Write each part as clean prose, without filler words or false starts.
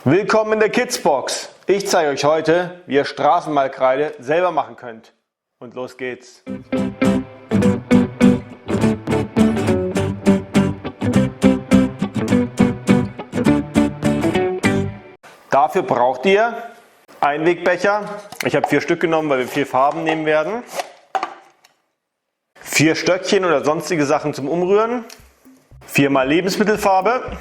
Willkommen in der Kidsbox. Ich zeige euch heute, wie ihr Straßenmalkreide selber machen könnt. Und los geht's. Dafür braucht ihr Einwegbecher. Ich habe 4 Stück genommen, weil wir 4 Farben nehmen werden. 4 Stöckchen oder sonstige Sachen zum Umrühren. 4 mal Lebensmittelfarbe.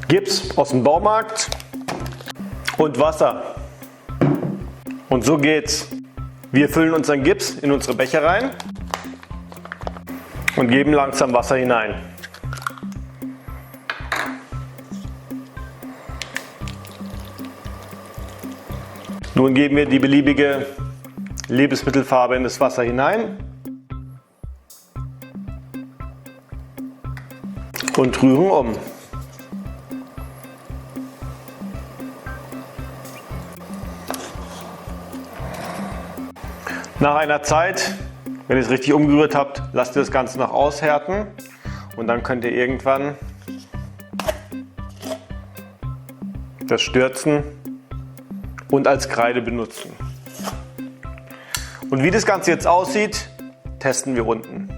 Gips aus dem Baumarkt und Wasser. Und so geht's. Wir füllen unseren Gips in unsere Becher rein und geben langsam Wasser hinein. Nun geben wir die beliebige Lebensmittelfarbe in das Wasser hinein und rühren um. Nach einer Zeit, wenn ihr es richtig umgerührt habt, lasst ihr das Ganze noch aushärten und dann könnt ihr irgendwann das stürzen und als Kreide benutzen. Und wie das Ganze jetzt aussieht, testen wir unten.